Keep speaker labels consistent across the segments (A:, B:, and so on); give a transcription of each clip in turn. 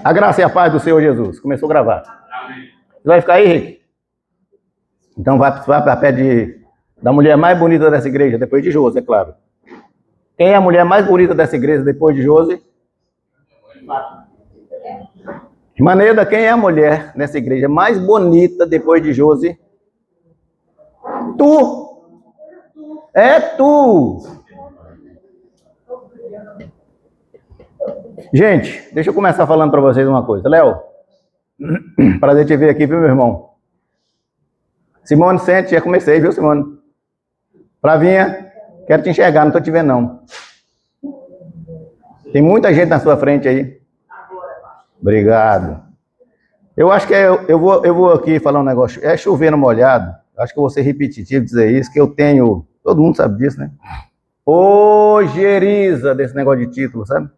A: A graça e a paz do Senhor Jesus. Começou a gravar. Você vai ficar aí, Rick? Então vai para pé da mulher mais bonita dessa igreja, depois de Josi, é claro. Quem é a mulher mais bonita dessa igreja depois de Josi? Maneda, quem é a mulher nessa igreja mais bonita depois de Josi? Tu! É tu! Gente, deixa eu começar falando para vocês uma coisa. Léo, prazer te ver aqui, viu, meu irmão? Simone, sente, já comecei, viu, Simone? Flavinha, quero te enxergar, não tô te vendo, não. Tem muita gente na sua frente aí. Obrigado. Eu acho que eu vou aqui falar um negócio. É chover no molhado. Acho que eu vou ser repetitivo dizer isso, que eu tenho... Todo mundo sabe disso, né? Ojeriza desse negócio de título, sabe?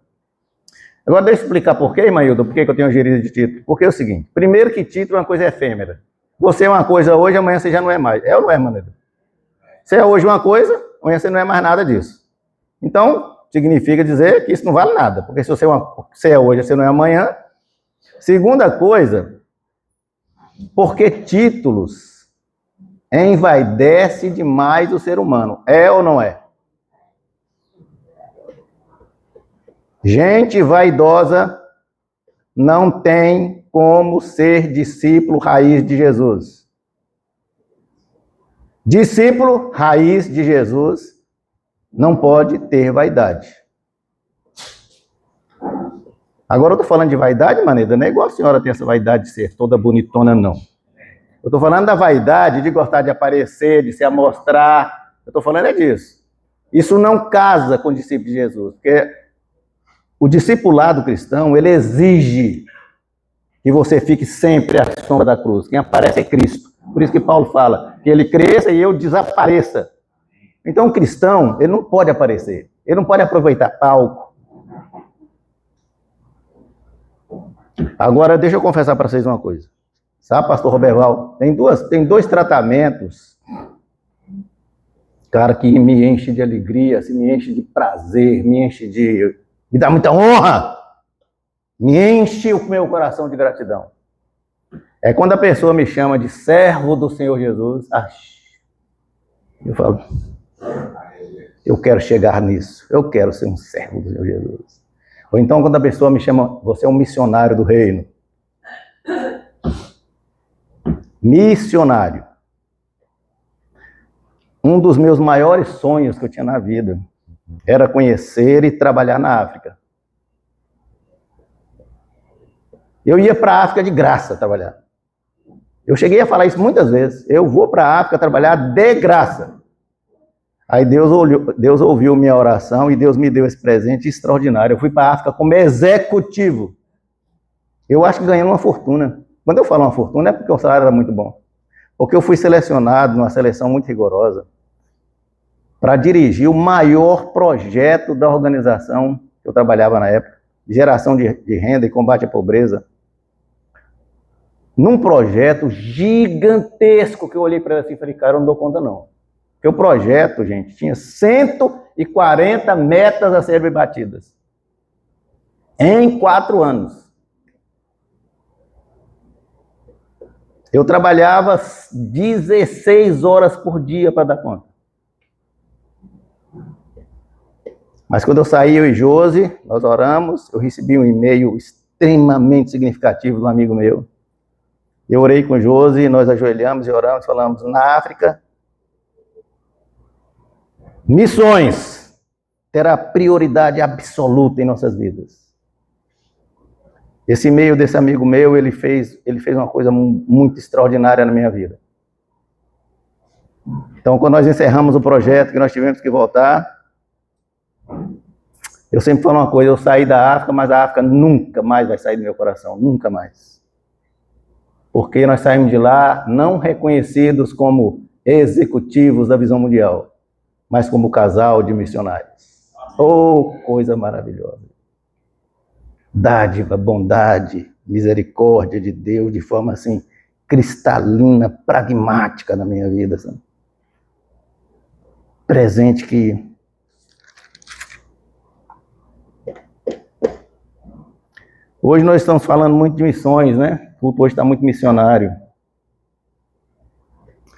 A: Agora deixa eu explicar por quê, Maildo, por que eu tenho ojeriza de título. Porque é o seguinte, primeiro que título é uma coisa efêmera. Você é uma coisa hoje, amanhã você já não é mais. É ou não é, Maneda? Você é hoje uma coisa, amanhã você não é mais nada disso. Então, significa dizer que isso não vale nada. Porque se você é hoje, você não é amanhã. Segunda coisa, porque títulos envaidece demais o ser humano. É ou não é? Gente vaidosa não tem como ser discípulo raiz de Jesus. Discípulo raiz de Jesus não pode ter vaidade. Agora eu estou falando de vaidade, Maneda, não é igual a senhora tem essa vaidade de ser toda bonitona, não. Eu estou falando da vaidade de gostar de aparecer, de se amostrar. Eu estou falando é disso. Isso não casa com o discípulo de Jesus, porque o discipulado cristão, ele exige que você fique sempre à sombra da cruz. Quem aparece é Cristo. Por isso que Paulo fala que ele cresça e eu desapareça. Então o cristão, ele não pode aparecer. Ele não pode aproveitar palco. Agora, deixa eu confessar para vocês uma coisa. Sabe, pastor Roberval, tem dois tratamentos, cara, que me enche de alegria, assim, me enche de prazer, me dá muita honra, me enche o meu coração de gratidão. É quando a pessoa me chama de servo do Senhor Jesus, eu falo, eu quero chegar nisso, eu quero ser um servo do Senhor Jesus. Ou então quando a pessoa me chama, você é um missionário do reino. Missionário. Um dos meus maiores sonhos que eu tinha na vida era conhecer e trabalhar na África. Eu ia para a África de graça trabalhar. Eu cheguei a falar isso muitas vezes. Eu vou para a África trabalhar de graça. Aí Deus ouviu minha oração e Deus me deu esse presente extraordinário. Eu fui para a África como executivo. Eu acho que ganhei uma fortuna. Quando eu falo uma fortuna é porque o salário era muito bom. Porque eu fui selecionado numa seleção muito rigorosa para dirigir o maior projeto da organização que eu trabalhava na época, geração de renda e combate à pobreza. Num projeto gigantesco que eu olhei para ele assim e falei, cara, eu não dou conta não. Porque o projeto, gente, tinha 140 metas a serem batidas. Em 4 anos. Eu trabalhava 16 horas por dia para dar conta. Mas quando eu saí, eu e Josi, nós oramos, eu recebi um e-mail extremamente significativo de um amigo meu. Eu orei com Josi, nós ajoelhamos e oramos, falamos, na África, missões terá prioridade absoluta em nossas vidas. Esse e-mail desse amigo meu, ele fez uma coisa muito extraordinária na minha vida. Então, quando nós encerramos o projeto, que nós tivemos que voltar, eu sempre falo uma coisa, eu saí da África, mas a África nunca mais vai sair do meu coração, nunca mais. Porque nós saímos de lá não reconhecidos como executivos da visão mundial, mas como casal de missionários. Oh, coisa maravilhosa. Dádiva, bondade, misericórdia de Deus, de forma assim, cristalina, pragmática na minha vida, sabe? Presente que Hoje nós estamos falando muito de missões, né? O culto hoje está muito missionário.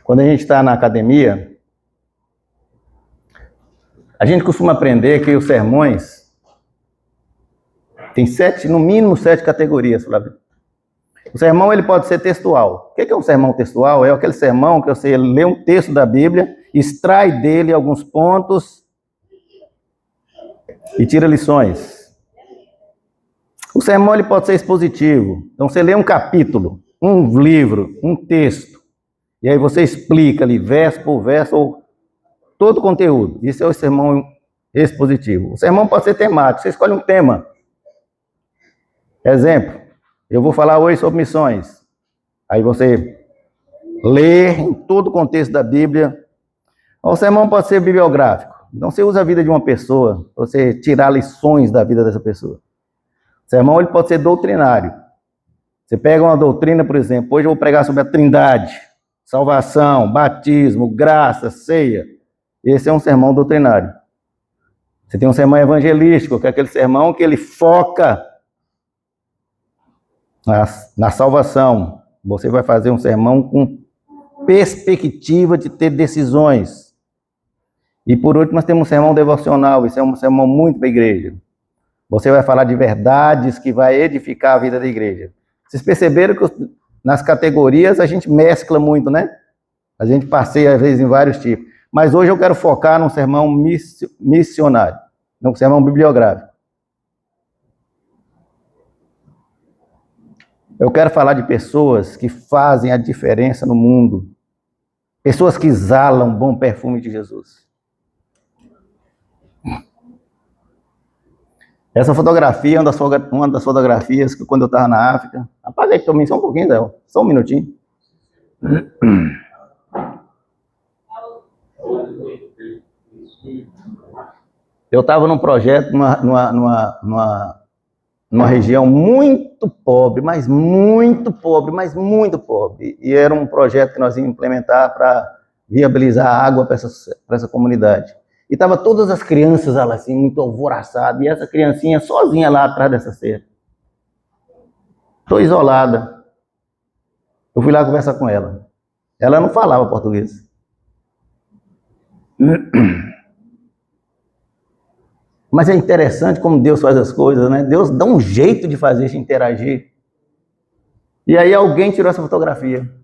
A: Quando a gente está na academia, a gente costuma aprender que os sermões tem no mínimo sete categorias, Flávio. O sermão ele pode ser textual. O que é um sermão textual? É aquele sermão que você lê um texto da Bíblia, extrai dele alguns pontos e tira lições. O sermão ele pode ser expositivo. Então você lê um capítulo, um livro, um texto, e aí você explica ali verso por verso ou todo o conteúdo. Isso é o sermão expositivo. O sermão pode ser temático. Você escolhe um tema. Exemplo, eu vou falar hoje sobre missões. Aí você lê em todo o contexto da Bíblia. O sermão pode ser bibliográfico. Então você usa a vida de uma pessoa, para você tirar lições da vida dessa pessoa. O sermão ele pode ser doutrinário. Você pega uma doutrina, por exemplo, hoje eu vou pregar sobre a Trindade, salvação, batismo, graça, ceia. Esse é um sermão doutrinário. Você tem um sermão evangelístico, que é aquele sermão que ele foca na salvação. Você vai fazer um sermão com perspectiva de ter decisões. E por último, nós temos um sermão devocional. Isso é um sermão muito para a igreja. Você vai falar de verdades que vai edificar a vida da igreja. Vocês perceberam que nas categorias a gente mescla muito, né? A gente passeia às vezes em vários tipos. Mas hoje eu quero focar num sermão missionário, num sermão bibliográfico. Eu quero falar de pessoas que fazem a diferença no mundo. Pessoas que exalam o bom perfume de Jesus. Essa fotografia é uma das fotografias que quando eu estava na África... Apaga aí também só um pouquinho, Zé. Só um minutinho. Eu estava num projeto, numa região muito pobre, mas muito pobre, mas muito pobre. E era um projeto que nós íamos implementar para viabilizar a água para essa comunidade. E estavam todas as crianças lá, assim, muito alvoroçadas, e essa criancinha sozinha lá atrás dessa cerca. Estou isolada. Eu fui lá conversar com ela. Ela não falava português. Mas é interessante como Deus faz as coisas, né? Deus dá um jeito de fazer a gente interagir. E aí alguém tirou essa fotografia.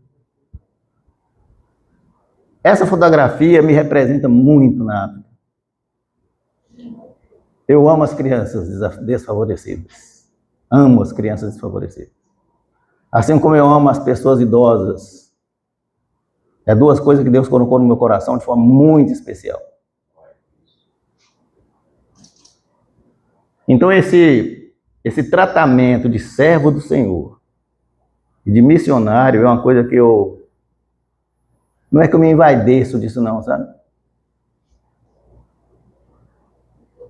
A: Essa fotografia me representa muito na África. Eu amo as crianças desfavorecidas. Amo as crianças desfavorecidas. Assim como eu amo as pessoas idosas. É duas coisas que Deus colocou no meu coração de forma muito especial. Então esse tratamento de servo do Senhor e de missionário é uma coisa que não é que eu me envaideço disso não, sabe?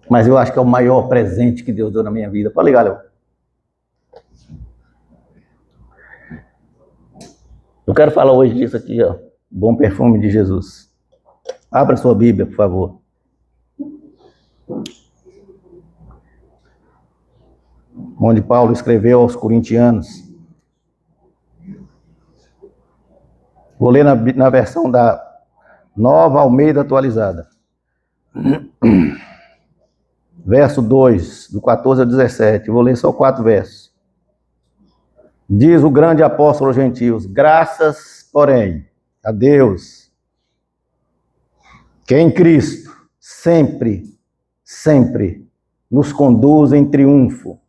A: Mas eu acho que é o maior presente que Deus deu na minha vida. Pode ligar, Léo. Eu quero falar hoje disso aqui, ó. Bom perfume de Jesus. Abra sua Bíblia, por favor. Onde Paulo escreveu aos Coríntios. Vou ler na versão da Nova Almeida Atualizada. Verso 2, do 14 ao 17. Vou ler só 4 versos. Diz o grande apóstolo aos gentios: graças, porém, a Deus, que em Cristo sempre nos conduz em triunfo.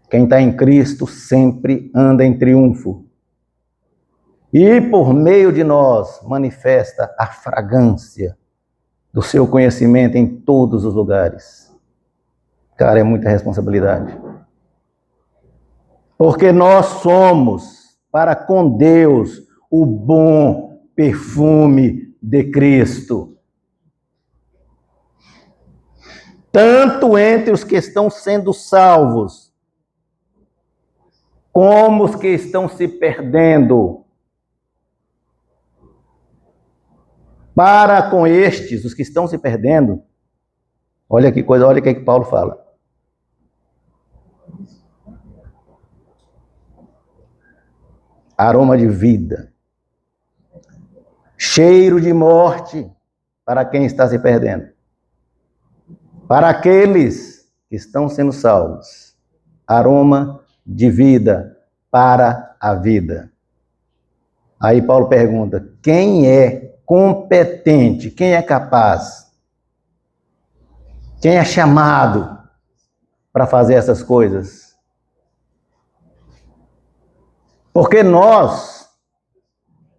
A: Quem está em Cristo sempre anda em triunfo. E por meio de nós manifesta a fragrância do seu conhecimento em todos os lugares. Cara, é muita responsabilidade. Porque nós somos, para com Deus, o bom perfume de Cristo. Tanto entre os que estão sendo salvos, como os que estão se perdendo. Para com estes, os que estão se perdendo, olha que coisa, olha o que Paulo fala. aroma de vida, cheiro de morte para quem está se perdendo. Para aqueles que estão sendo salvos, aroma de vida para a vida. Aí Paulo pergunta: quem é competente? Quem é capaz? Quem é chamado para fazer essas coisas? Porque nós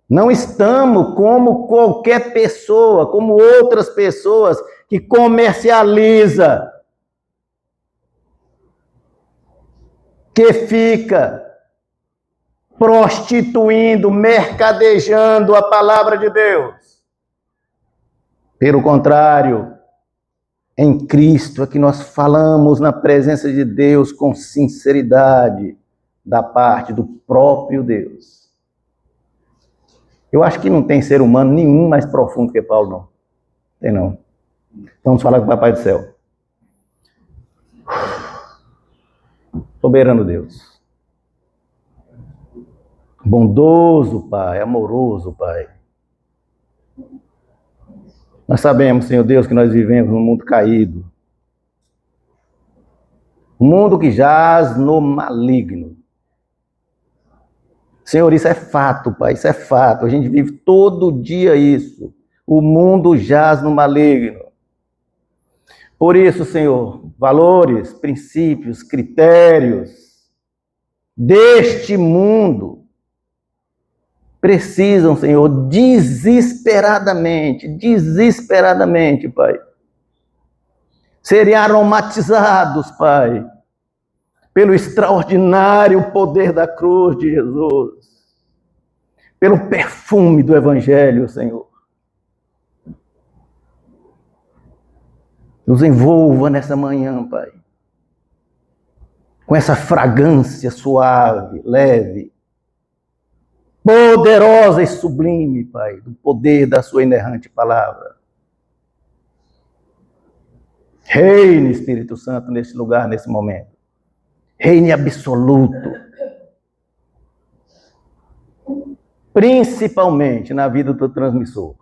A: não estamos como qualquer pessoa, como outras pessoas que comercializa, que fica prostituindo, mercadejando a palavra de Deus. Pelo contrário, em Cristo é que nós falamos na presença de Deus com sinceridade, da parte do próprio Deus. Eu acho que não tem ser humano nenhum mais profundo que Paulo, não. Tem não. Vamos falar com o Papai do Céu. Soberano Deus. Bondoso Pai, amoroso Pai. Nós sabemos, Senhor Deus, que nós vivemos num mundo caído. Um mundo que jaz no maligno. Senhor, isso é fato, Pai, isso é fato. A gente vive todo dia isso. O mundo jaz no maligno. Por isso, Senhor, valores, princípios, critérios deste mundo precisam, Senhor, desesperadamente, Pai, serem aromatizados, Pai, pelo extraordinário poder da cruz de Jesus, pelo perfume do Evangelho, Senhor. Nos envolva nessa manhã, Pai, com essa fragrância suave, leve, poderosa e sublime, Pai, do poder da sua inerrante palavra. Reine, Espírito Santo, nesse lugar, nesse momento. Reine absoluto. Principalmente na vida do transmissor.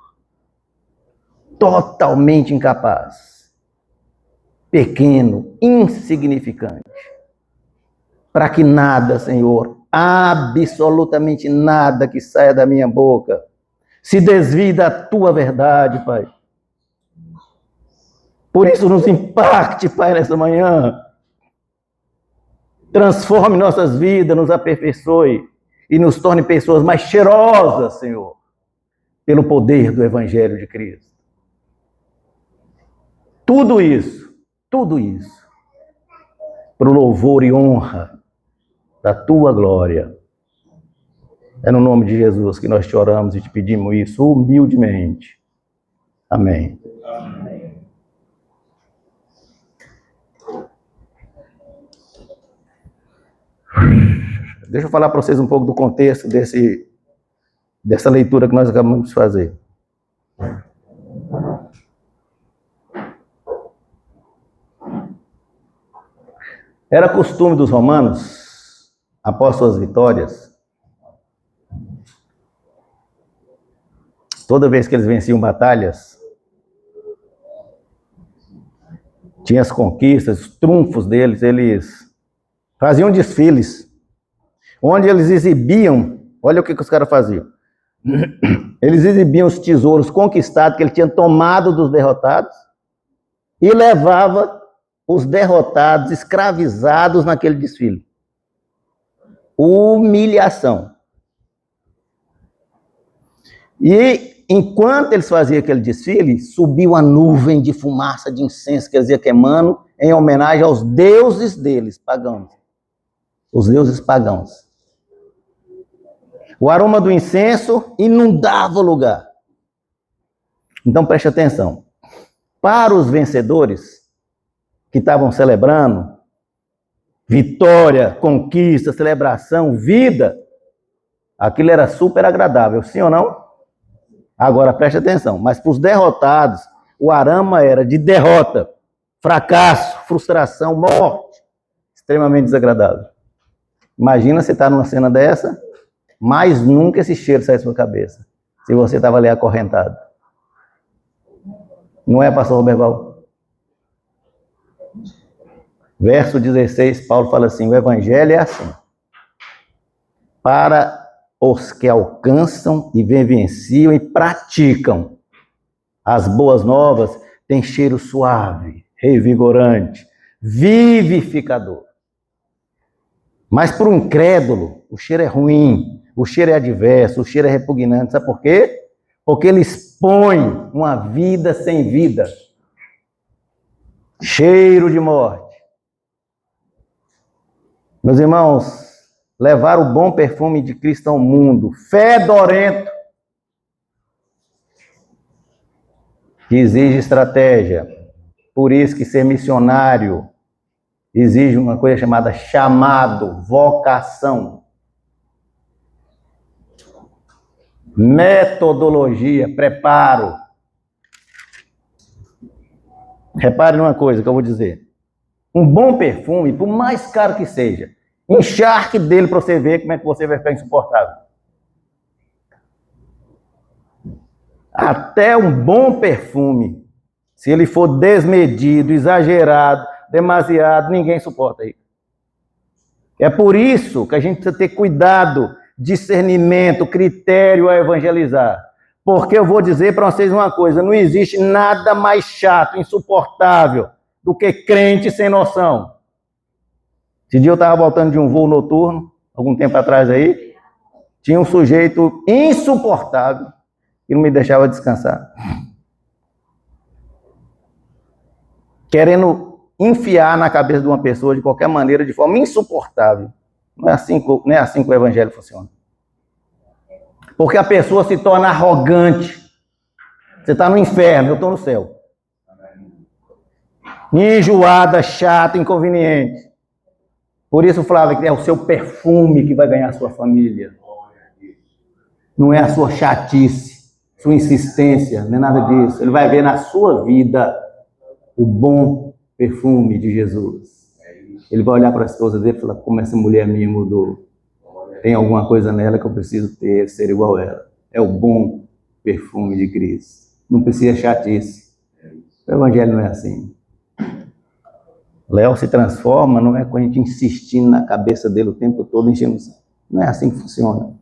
A: Totalmente incapaz. Pequeno, insignificante. Para que nada, Senhor, absolutamente nada que saia da minha boca se desvie da tua verdade, Pai. Por isso nos impacte, Pai, nessa manhã. Transforme nossas vidas, nos aperfeiçoe e nos torne pessoas mais cheirosas, Senhor, pelo poder do Evangelho de Cristo. Tudo isso, para o louvor e honra da tua glória. É no nome de Jesus que nós te oramos e te pedimos isso humildemente. Amém. Amém. Deixa eu falar para vocês um pouco do contexto dessa leitura que nós acabamos de fazer. Era costume dos romanos, após suas vitórias, toda vez que eles venciam batalhas, tinha as conquistas, os trunfos deles, eles faziam desfiles, onde eles exibiam, olha o que os caras faziam, eles exibiam os tesouros conquistados que eles tinham tomado dos derrotados e levava os derrotados, escravizados naquele desfile. Humilhação. E enquanto eles faziam aquele desfile, subiu uma nuvem de fumaça de incenso que eles iam queimando em homenagem aos deuses deles, pagãos. Os deuses pagãos. O aroma do incenso inundava o lugar. Então preste atenção. Para os vencedores que estavam celebrando vitória, conquista, celebração, vida, aquilo era super agradável, sim ou não? Agora preste atenção, mas para os derrotados, o aroma era de derrota, fracasso, frustração, morte, extremamente desagradável. Imagina você estar numa cena dessa mais nunca esse cheiro sai da sua cabeça, se você estava ali acorrentado. Não é, pastor Roberval? Verso 16, Paulo fala assim, o evangelho é assim. Para os que alcançam e vivenciam e praticam as boas novas, tem cheiro suave, revigorante, vivificador. Mas para o incrédulo, o cheiro é ruim, o cheiro é adverso, o cheiro é repugnante. Sabe por quê? Porque ele expõe uma vida sem vida. Cheiro de morte. Meus irmãos, levar o bom perfume de Cristo ao mundo, fedorento, que exige estratégia. Por isso que ser missionário exige uma coisa chamada chamado, vocação, metodologia, preparo. Repare numa coisa que eu vou dizer. Um bom perfume, por mais caro que seja, encharque dele para você ver como é que você vai ficar insuportável. Até um bom perfume, se ele for desmedido, exagerado, demasiado, ninguém suporta isso. É por isso que a gente precisa ter cuidado, discernimento, critério a evangelizar. Porque eu vou dizer para vocês uma coisa, não existe nada mais chato, insuportável, do que crente sem noção. Esse dia eu estava voltando de um voo noturno, algum tempo atrás aí, tinha um sujeito insuportável, que não me deixava descansar. Querendo enfiar na cabeça de uma pessoa de qualquer maneira, de forma insuportável. Não é assim que o evangelho funciona. Porque a pessoa se torna arrogante. Você está no inferno, eu estou no céu. Enjoada, chata, inconveniente. Por isso, Flávio, que é o seu perfume que vai ganhar a sua família. Não é a sua chatice, sua insistência, não é nada disso. Ele vai ver na sua vida o bom perfume de Jesus. Ele vai olhar para a esposa dele e falar, como essa mulher minha mudou. Tem alguma coisa nela que eu preciso ter, ser igual a ela. É o bom perfume de Cristo. Não precisa chatice. O evangelho não é assim. Léo se transforma, não é com a gente insistindo na cabeça dele o tempo todo, enchendo. Não é assim que funciona.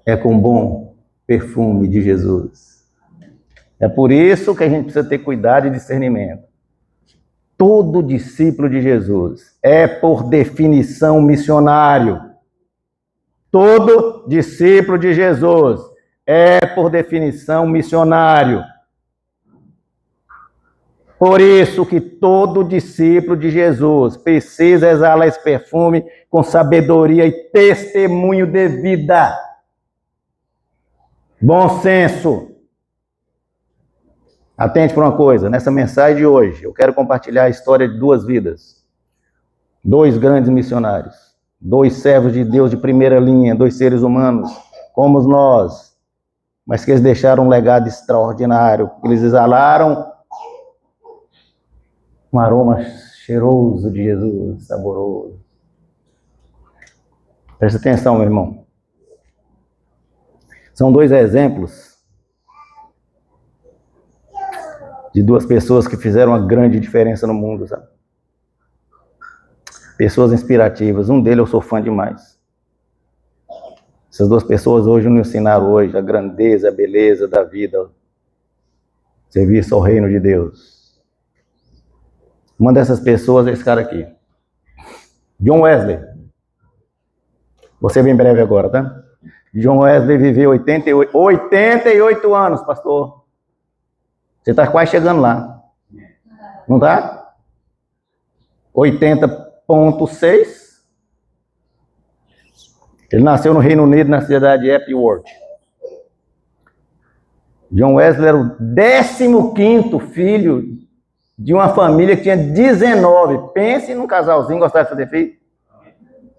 A: É com o bom perfume de Jesus. É por isso que a gente precisa ter cuidado e discernimento. Todo discípulo de Jesus é, por definição, missionário. Todo discípulo de Jesus é, por definição, missionário. Por isso que todo discípulo de Jesus precisa exalar esse perfume com sabedoria e testemunho de vida. Bom senso. Atente para uma coisa, nessa mensagem de hoje, eu quero compartilhar a história de duas vidas. Dois grandes missionários. Dois servos de Deus de primeira linha, dois seres humanos, como nós, mas que eles deixaram um legado extraordinário. Eles exalaram um aroma cheiroso de Jesus, saboroso. Presta atenção, meu irmão. São dois exemplos de duas pessoas que fizeram uma grande diferença no mundo, sabe? Pessoas inspirativas. Um deles eu sou fã demais. Essas duas pessoas hoje me ensinaram hoje a grandeza, a beleza da vida, serviço ao reino de Deus. Uma dessas pessoas é esse cara aqui. John Wesley. Vou ser bem breve agora, tá? John Wesley viveu 88 anos, pastor. Você está quase chegando lá. Não está? 80,6. Ele nasceu no Reino Unido, na cidade de Epworth. John Wesley era o 15º filho de uma família que tinha 19. Pense num casalzinho gostava de fazer filho.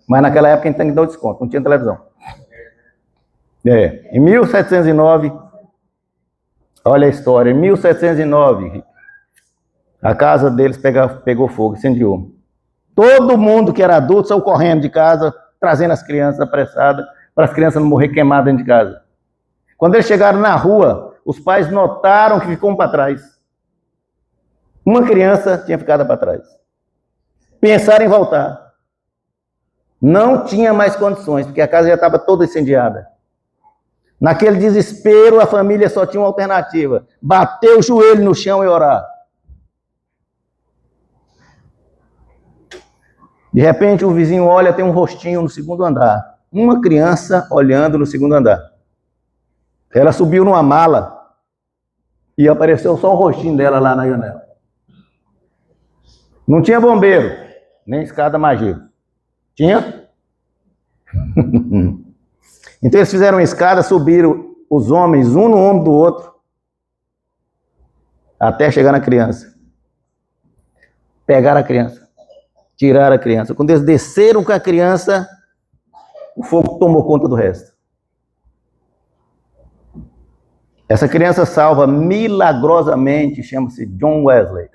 A: Mas naquela época a gente tem que dar um desconto, não tinha televisão. Em 1709, olha a história, em 1709, a casa deles pegou fogo, incendiou. Todo mundo que era adulto saiu correndo de casa, trazendo as crianças apressadas, para as crianças não morrer queimadas dentro de casa. Quando eles chegaram na rua, os pais notaram que ficou um para trás. Uma criança tinha ficado para trás. Pensaram em voltar. Não tinha mais condições, porque a casa já estava toda incendiada. Naquele desespero, a família só tinha uma alternativa: bater o joelho no chão e orar. De repente, o vizinho olha, tem um rostinho no segundo andar. Uma criança olhando no segundo andar. Ela subiu numa mala e apareceu só o rostinho dela lá na janela. Não tinha bombeiro, nem escada magia. Tinha? Então eles fizeram uma escada, subiram os homens, um no ombro do outro, até chegar na criança. Pegaram a criança, tiraram a criança. Quando eles desceram com a criança, o fogo tomou conta do resto. Essa criança salva milagrosamente chama-se John Wesley.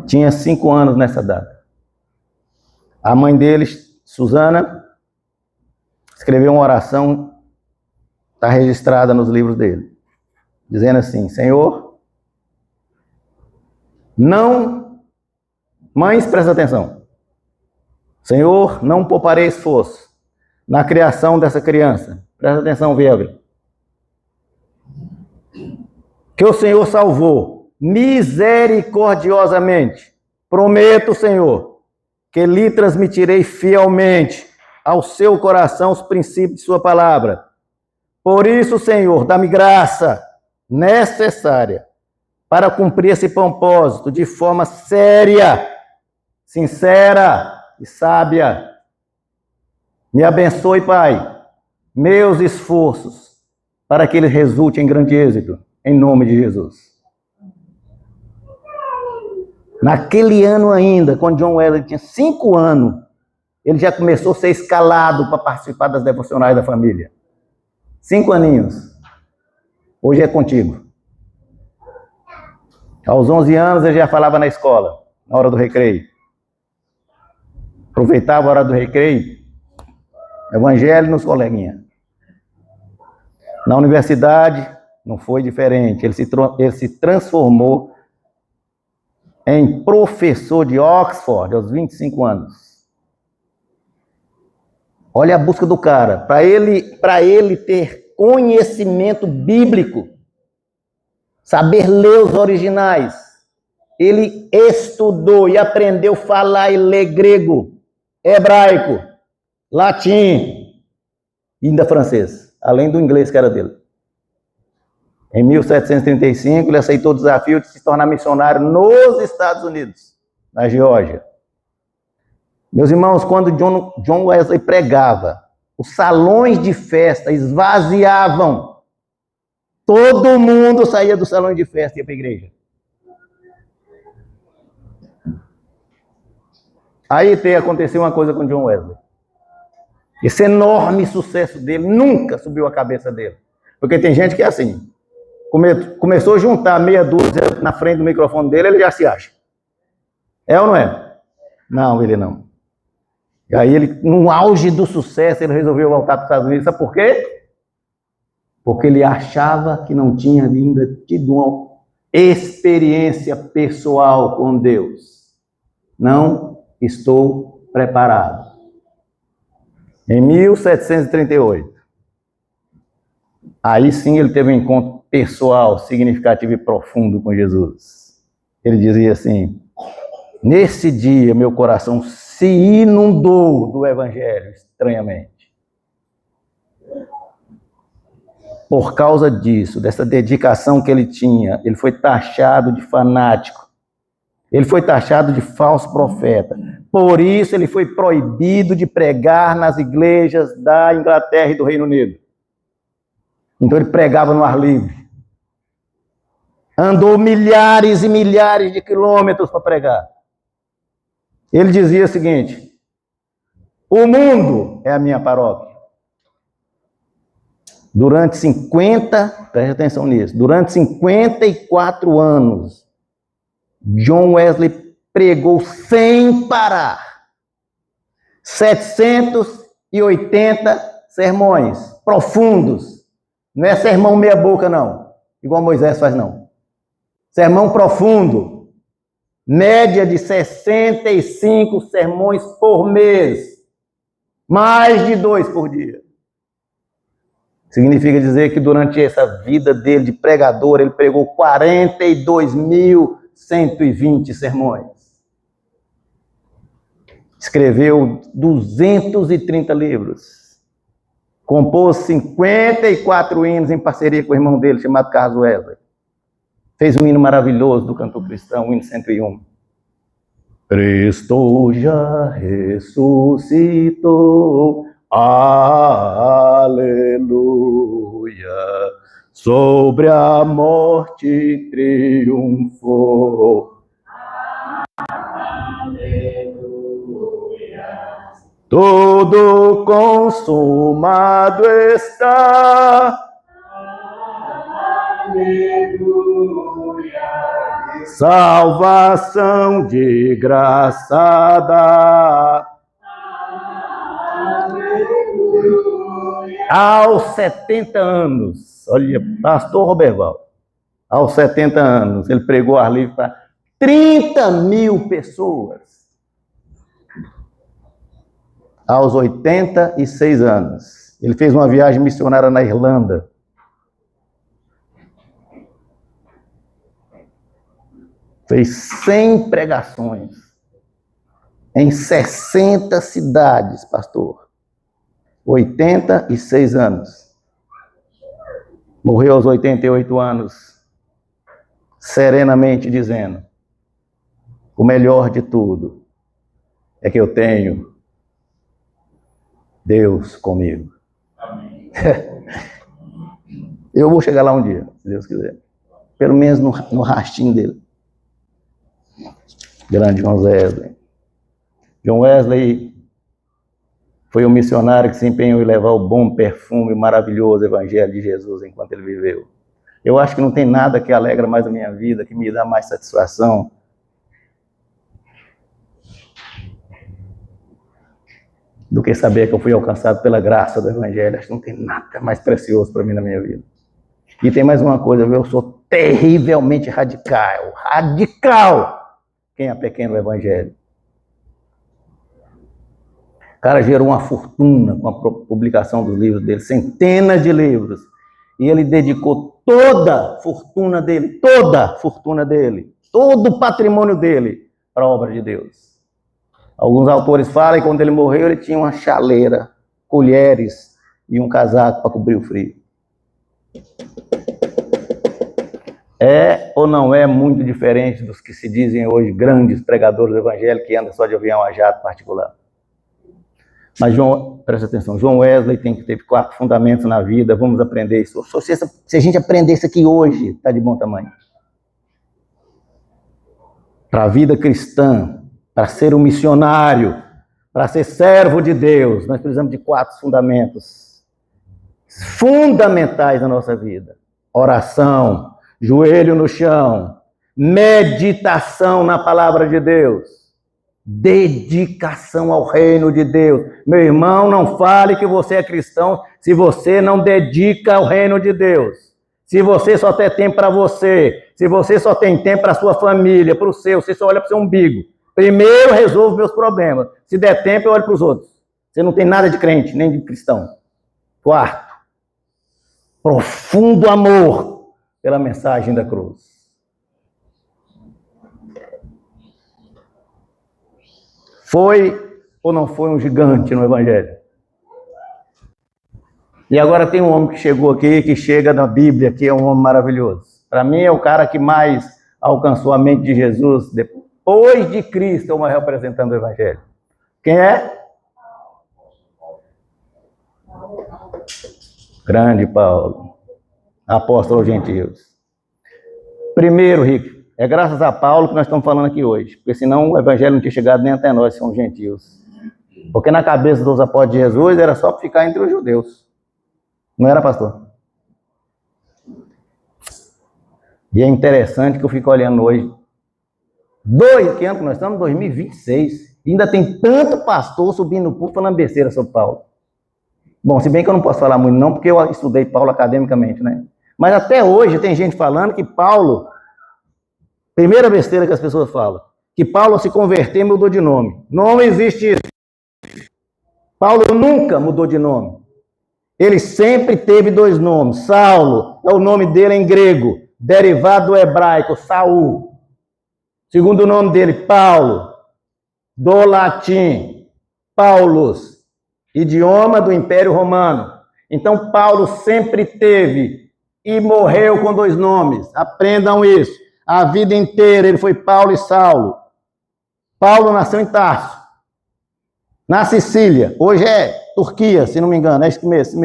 A: Tinha 5 anos nessa data. A mãe deles, Susana, escreveu uma oração, está registrada nos livros dele, dizendo assim: Senhor, não... Mães, presta atenção. Senhor, não pouparei esforço na criação dessa criança. Presta atenção, Viegre. Que o Senhor salvou misericordiosamente. Prometo, Senhor, que lhe transmitirei fielmente ao seu coração os princípios de sua palavra. Por isso, Senhor, dá-me graça necessária para cumprir esse propósito de forma séria, sincera e sábia. Me abençoe, Pai, meus esforços para que ele resulte em grande êxito, em nome de Jesus. Naquele ano ainda, quando John Wesley tinha 5 anos, ele já começou a ser escalado para participar das devocionais da família. 5 aninhos. Hoje é contigo. Aos 11 anos ele já falava na escola, na hora do recreio. Aproveitava a hora do recreio, evangelho nos coleguinhas. Na universidade não foi diferente. Ele se transformou em professor de Oxford aos 25 anos. Olha a busca do cara. Para ele ter conhecimento bíblico, saber ler os originais, ele estudou e aprendeu a falar e ler grego, hebraico, latim e ainda francês, além do inglês que era dele. Em 1735, ele aceitou o desafio de se tornar missionário nos Estados Unidos, na Geórgia. Meus irmãos, quando John Wesley pregava, os salões de festa esvaziavam. Todo mundo saía do salão de festa e ia para a igreja. Aí aconteceu uma coisa com John Wesley. Esse enorme sucesso dele nunca subiu a cabeça dele. Porque tem gente que é assim. Começou a juntar meia dúzia na frente do microfone dele, ele já se acha. É ou não é? Não, ele não. E aí ele, no auge do sucesso, ele resolveu voltar para os Estados Unidos. Sabe por quê? Porque ele achava que não tinha ainda tido uma experiência pessoal com Deus. Não estou preparado. Em 1738, aí sim ele teve um encontro pessoal, significativo e profundo com Jesus. Ele dizia assim: nesse dia meu coração se inundou do Evangelho, estranhamente. Por causa disso, dessa dedicação que ele tinha, ele foi taxado de fanático. Ele foi taxado de falso profeta. Por isso ele foi proibido de pregar nas igrejas da Inglaterra e do Reino Unido. Então ele pregava no ar livre. Andou milhares e milhares de quilômetros para pregar. Ele dizia o seguinte: o mundo é a minha paróquia. Durante 54 anos, John Wesley pregou sem parar. 780 sermões profundos. Não é sermão meia boca, não. Igual Moisés faz, não. Sermão profundo. Média de 65 sermões por mês. Mais de 2 por dia. Significa dizer que durante essa vida dele de pregador, ele pregou 42.120 sermões. Escreveu 230 livros. Compôs 54 hinos em parceria com o irmão dele, chamado Carlos Wesley. Fez um hino maravilhoso do cantor cristão, o hino 101. Cristo já ressuscitou, aleluia, sobre a morte triunfou. Tudo consumado está. Aleluia. Salvação de graça dá. Aleluia. Aos 70 anos, olha, pastor Roberval, aos 70 anos, ele pregou ar livre para 30.000 pessoas. Aos 86 anos, ele fez uma viagem missionária na Irlanda. Fez 100 pregações em 60 cidades, pastor. 86 anos. Morreu aos 88 anos, serenamente dizendo: o melhor de tudo é que eu tenho Deus comigo. Amém. Eu vou chegar lá um dia, se Deus quiser. Pelo menos no rastinho dele. Grande John Wesley. John Wesley foi um missionário que se empenhou em levar o bom perfume, o maravilhoso evangelho de Jesus enquanto ele viveu. Eu acho que não tem nada que alegra mais a minha vida, que me dá mais satisfação, do que saber que eu fui alcançado pela graça do evangelho. Acho que não tem nada mais precioso para mim na minha vida. E tem mais uma coisa, eu sou terrivelmente radical. Quem é pequeno no evangelho. O cara gerou uma fortuna com a publicação dos livros dele, centenas de livros. E ele dedicou toda a fortuna dele, todo o patrimônio dele para a obra de Deus. Alguns autores falam que quando ele morreu, ele tinha uma chaleira, colheres e um casaco para cobrir o frio. É ou não é muito diferente dos que se dizem hoje grandes pregadores do evangelho que andam só de avião a jato particular? Mas, presta atenção, John Wesley teve 4 fundamentos na vida, vamos aprender isso. Se a gente aprender isso aqui hoje, está de bom tamanho. Para a vida cristã, para ser um missionário, para ser servo de Deus, nós precisamos de 4 fundamentos fundamentais na nossa vida. Oração, joelho no chão, meditação na palavra de Deus, dedicação ao reino de Deus. Meu irmão, não fale que você é cristão se você não dedica ao reino de Deus. Se você só tem tempo para você, se você só tem tempo para a sua família, para o seu, você só olha para o seu umbigo. Primeiro resolvo meus problemas. Se der tempo, eu olho para os outros. Você não tem nada de crente, nem de cristão. 4, profundo amor pela mensagem da cruz. Foi ou não foi um gigante no evangelho? E agora tem um homem que chegou aqui, que chega na Bíblia, que é um homem maravilhoso. Para mim é o cara que mais alcançou a mente de Jesus depois de Cristo, é o maior representante do evangelho. Quem é? Grande Paulo, apóstolo aos gentios. Primeiro, Rico, é graças a Paulo que nós estamos falando aqui hoje, porque senão o evangelho não tinha chegado nem até nós, que somos gentios. Porque na cabeça dos apóstolos de Jesus era só para ficar entre os judeus. Não era, pastor? E é interessante que eu fico olhando hoje Que ano que nós estamos? 2026. Ainda tem tanto pastor subindo no púlpito falando besteira sobre Paulo. Bom, se bem que eu não posso falar muito não, porque eu estudei Paulo academicamente, né? Mas até hoje tem gente falando que Paulo, primeira besteira que as pessoas falam, que Paulo se converteu e mudou de nome. Não existe isso. Paulo nunca mudou de nome. Ele sempre teve 2 nomes. Saulo é o nome dele em grego, derivado do hebraico, Saul. Segundo nome dele, Paulo, do latim, Paulus, idioma do Império Romano. Então, Paulo sempre teve e morreu com 2 nomes. Aprendam isso. A vida inteira ele foi Paulo e Saulo. Paulo nasceu em Tarso, na Sicília. Hoje é Turquia, se não me engano, é isso mesmo.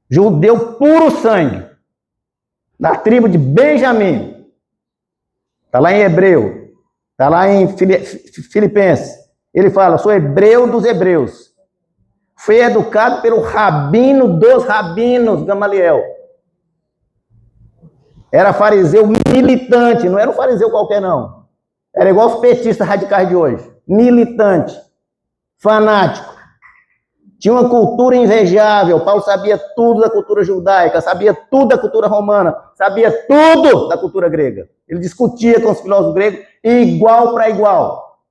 A: Judeu puro sangue, da tribo de Benjamim. Está lá em Hebreu, está lá em Filipenses. Ele fala, sou hebreu dos hebreus. Foi educado pelo rabino dos rabinos, Gamaliel. Era fariseu militante, não era um fariseu qualquer não. Era igual os petistas radicais de hoje. Militante, fanático. Tinha uma cultura invejável. Paulo sabia tudo da cultura judaica, sabia tudo da cultura romana, sabia tudo da cultura grega. Ele discutia com os filósofos gregos igual para igual.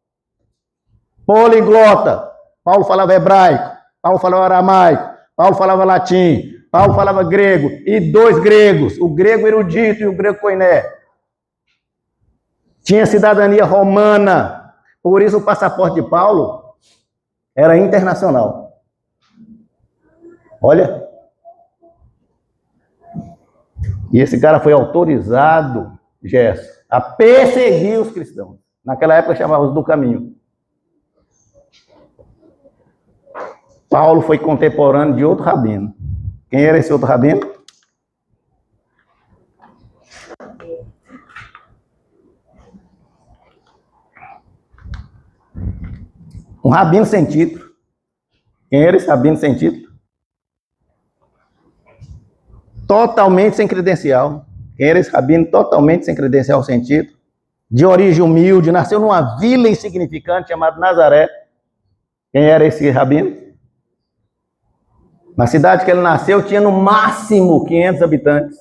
A: Poliglota. Paulo falava hebraico, Paulo falava aramaico, Paulo falava latim, Paulo falava grego, e 2 gregos, o grego erudito e o grego koiné. Tinha cidadania romana, por isso o passaporte de Paulo era internacional. Olha. E esse cara foi autorizado, Gerson, a perseguir os cristãos. Naquela época chamavam-os do caminho. Paulo foi contemporâneo de outro rabino. Quem era esse outro rabino? Um rabino sem título. Quem era esse rabino sem título? Totalmente sem credencial. Quem era esse rabino? Totalmente sem credencial, sem título. De origem humilde, nasceu numa vila insignificante chamada Nazaré. Quem era esse rabino? Na cidade que ele nasceu, tinha no máximo 500 habitantes.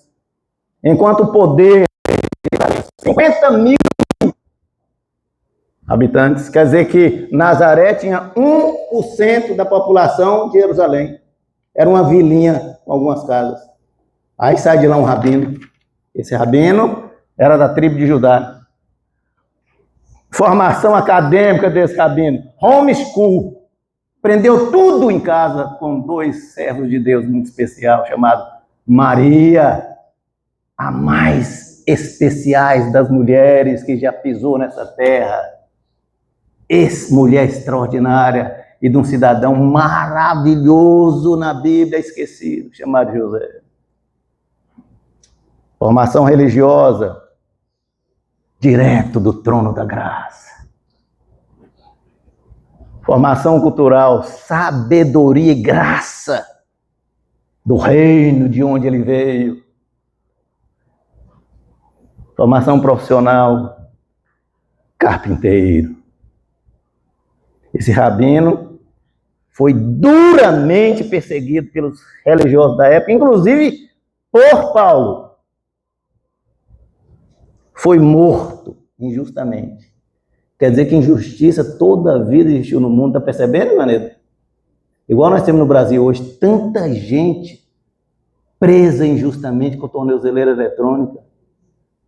A: Enquanto o poder, 50 mil habitantes. Quer dizer que Nazaré tinha 1% da população de Jerusalém. Era uma vilinha com algumas casas. Aí sai de lá um rabino. Esse rabino era da tribo de Judá. Formação acadêmica desse rabino. Homeschool. Aprendeu tudo em casa com 2 servos de Deus muito especial, chamado Maria, a mais especiais das mulheres que já pisou nessa terra. Mulher extraordinária e de um cidadão maravilhoso na Bíblia, esquecido, chamado José. Formação religiosa, direto do trono da graça. Formação cultural, sabedoria e graça do reino de onde ele veio. Formação profissional, carpinteiro. Esse rabino foi duramente perseguido pelos religiosos da época, inclusive por Paulo. Foi morto injustamente. Quer dizer que injustiça toda a vida existiu no mundo, está percebendo, Manedo? Igual nós temos no Brasil hoje, tanta gente presa injustamente com tornozeleira eletrônica,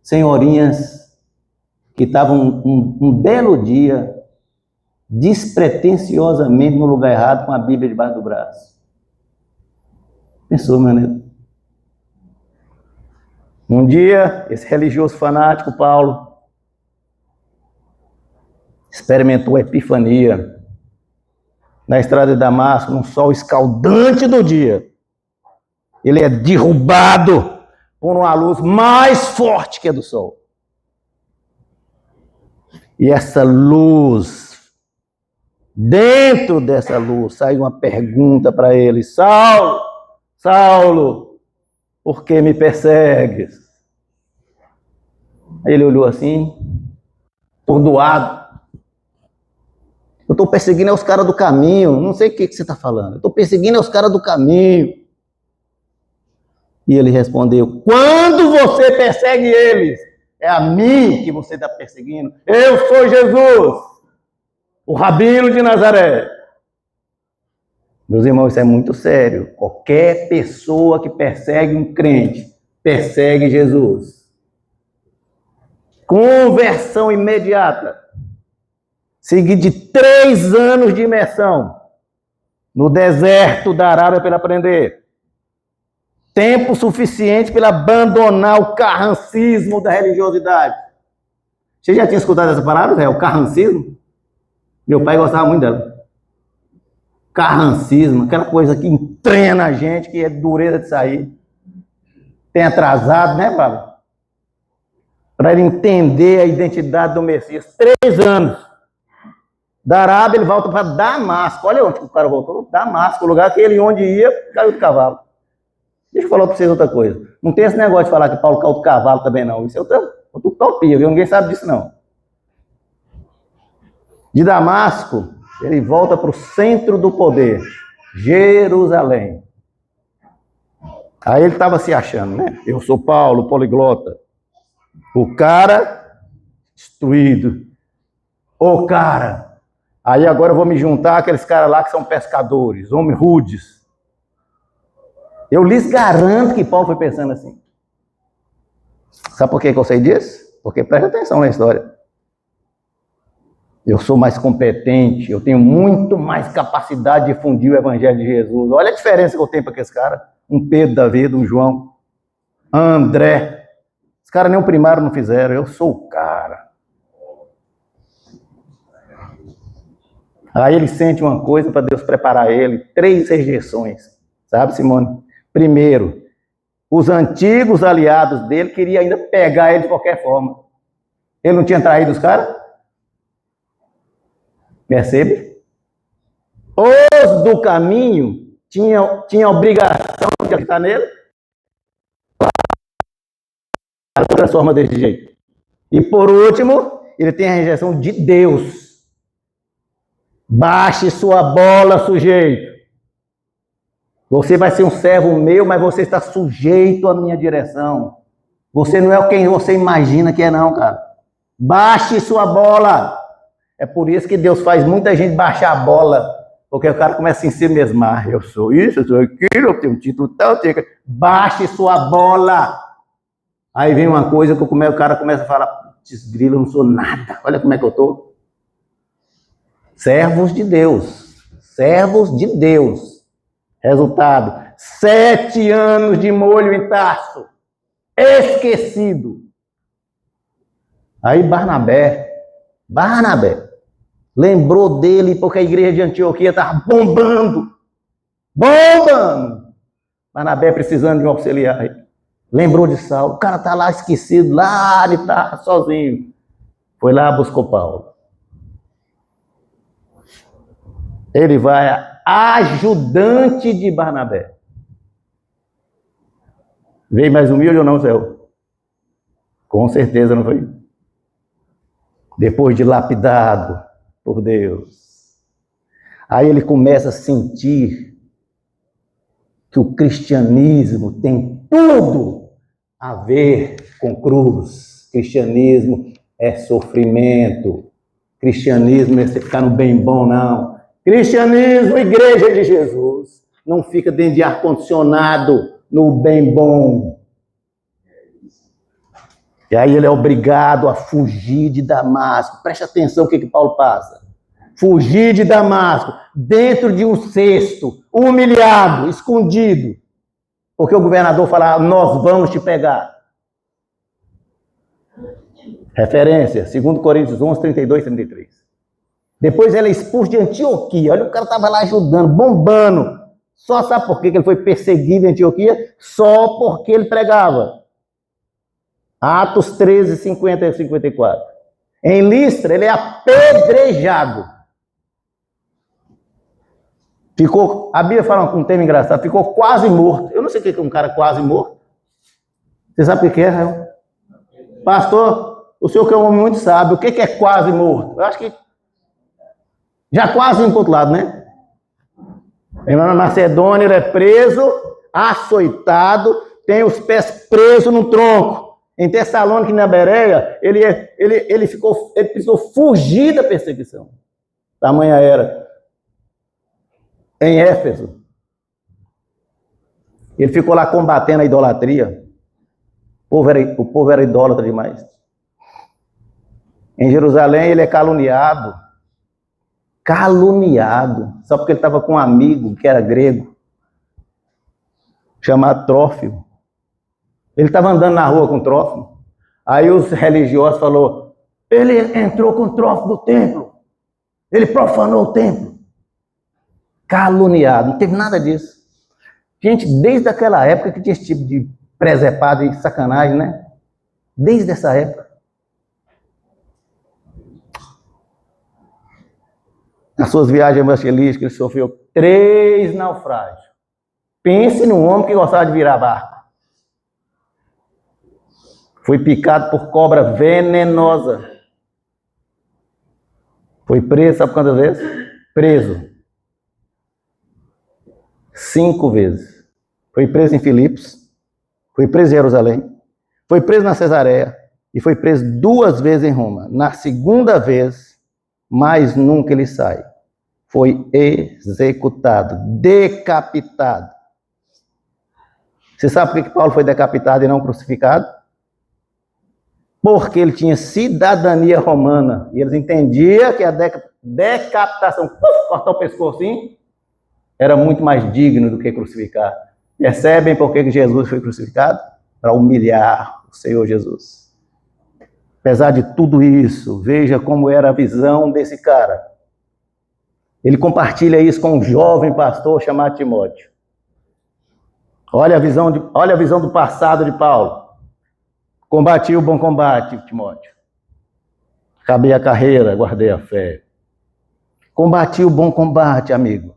A: senhorinhas que estavam um belo dia, despretensiosamente no lugar errado, com a Bíblia debaixo do braço. Pensou, Manedo? Um dia, esse religioso fanático, Paulo, experimentou a epifania na estrada de Damasco, num sol escaldante do dia. Ele é derrubado por uma luz mais forte que a do sol. E essa luz, dentro dessa luz, sai uma pergunta para ele: Saulo, Saulo, por que me persegues? Aí ele olhou assim, Atordoado. Eu estou perseguindo os caras do caminho. Não sei o que você está falando. Eu estou perseguindo os caras do caminho. E ele respondeu: quando você persegue eles, é a mim que você está perseguindo. Eu sou Jesus, o Rabino de Nazaré. Meus irmãos, isso é muito sério. Qualquer pessoa que persegue um crente, persegue Jesus. Conversão imediata. Seguido de 3 anos de imersão no deserto da Arábia para ele aprender. Tempo suficiente para ele abandonar o carrancismo da religiosidade. Você já tinha escutado essa palavra, Zé? O carrancismo? Meu pai gostava muito dela. Carrancismo, aquela coisa que entranha na gente, que é dureza de sair. Tem atrasado, né, Pablo? Para ele entender a identidade do Messias. 3 anos. Da Arábia ele volta para Damasco. Olha onde o cara voltou. Damasco, o lugar que ele onde ia, caiu do cavalo. Deixa eu falar para vocês outra coisa. Não tem esse negócio de falar que Paulo caiu do cavalo também, não. Isso é outra utopia, viu? Ninguém sabe disso, não. De Damasco, ele volta para o centro do poder, Jerusalém. Aí ele estava se achando, né? Eu sou Paulo, poliglota. O cara destruído. O cara. Aí agora eu vou me juntar àqueles caras lá que são pescadores, homens rudes. Eu lhes garanto que Paulo foi pensando assim. Sabe por que eu sei disso? Porque presta atenção na história. Eu sou mais competente, eu tenho muito mais capacidade de difundir o evangelho de Jesus. Olha a diferença que eu tenho para aqueles caras. Um Pedro da vida, um João, André. Os caras nem o primário não fizeram, eu sou o cara. Aí ele sente uma coisa para Deus preparar ele, 3 rejeições, sabe, Simone? Primeiro, os antigos aliados dele queriam ainda pegar ele de qualquer forma. Ele não tinha traído os caras? Percebe? Os do caminho tinham a obrigação de acreditar nele. A transforma desse jeito. E por último, ele tem a rejeição de Deus. Baixe sua bola, sujeito. Você vai ser um servo meu, mas você está sujeito à minha direção. Você não é quem você imagina que é, não, cara. Baixe sua bola. É por isso que Deus faz muita gente baixar a bola. Porque o cara começa a se mesmar. Eu sou isso, eu sou aquilo, eu tenho um título tal, baixe sua bola. Aí vem uma coisa que o cara começa a falar, desgrilo, eu não sou nada. Olha como é que eu estou. Servos de Deus. Servos de Deus. Resultado, 7 anos de molho em Tarso. Esquecido. Aí Barnabé lembrou dele porque a igreja de Antioquia estava bombando. Barnabé precisando de um auxiliar. Lembrou de Saulo. O cara está lá esquecido, lá ele está sozinho. Foi lá, buscou Paulo. Ele vai ajudante de Barnabé. Veio mais humilde ou não, Zéu? Com certeza não foi. Depois de lapidado por Deus. Aí ele começa a sentir que o cristianismo tem tudo a ver com cruz. Cristianismo é sofrimento. Cristianismo é você ficar no bem bom, não. Cristianismo, igreja de Jesus, não fica dentro de ar-condicionado no bem bom. E aí ele é obrigado a fugir de Damasco. Preste atenção o que Paulo passa. Fugir de Damasco, dentro de um cesto, humilhado, escondido. Porque o governador fala, nós vamos te pegar. Referência, 2 Coríntios 11, 32, 33. Depois ele é expulso de Antioquia. Olha, o cara estava lá ajudando, bombando. Só sabe por que ele foi perseguido em Antioquia? Só porque ele pregava. Atos 13, 50 e 54. Em Listra, ele é apedrejado. A Bíblia fala um tema engraçado, ficou quase morto. Eu não sei o que é um cara quase morto. Você sabe o que é, Rael? Pastor, O senhor que é um homem muito sábio, o que é quase morto? Eu acho que já quase indo para o outro lado, né? Na Macedônia ele é preso, açoitado, tem os pés presos no tronco. Em Tessalônica e na Bereia, ele precisou fugir da perseguição. Tamanha era. Em Éfeso, ele ficou lá combatendo a idolatria. O povo era idólatra demais. Em Jerusalém ele é caluniado. Caluniado. Só porque ele estava com um amigo que era grego, chamado Trófimo. Ele estava andando na rua com Trófimo. Aí os religiosos falaram, ele entrou com o Trófimo do templo. Ele profanou o templo. Caluniado. Não teve nada disso. Gente, desde aquela época que tinha esse tipo de presepado e sacanagem, né? Desde essa época. Nas suas viagens evangelísticas, ele sofreu 3 naufrágios. Pense num homem que gostava de virar barco. Foi picado por cobra venenosa. Foi preso, sabe quantas vezes? Preso. 5 vezes. Foi preso em Filipos. Foi preso em Jerusalém. Foi preso na Cesareia. E foi preso 2 vezes em Roma. Na segunda vez, mais nunca ele sai. Foi executado, decapitado. Você sabe por que Paulo foi decapitado e não crucificado? Porque ele tinha cidadania romana. E eles entendiam que a decapitação, cortar o pescoço assim, era muito mais digno do que crucificar. Percebem por que Jesus foi crucificado? Para humilhar o Senhor Jesus. Apesar de tudo isso, veja como era a visão desse cara. Ele compartilha isso com um jovem pastor chamado Timóteo. Olha a visão do passado de Paulo. Combati o bom combate, Timóteo. Acabei a carreira, guardei a fé. Combati o bom combate, amigo.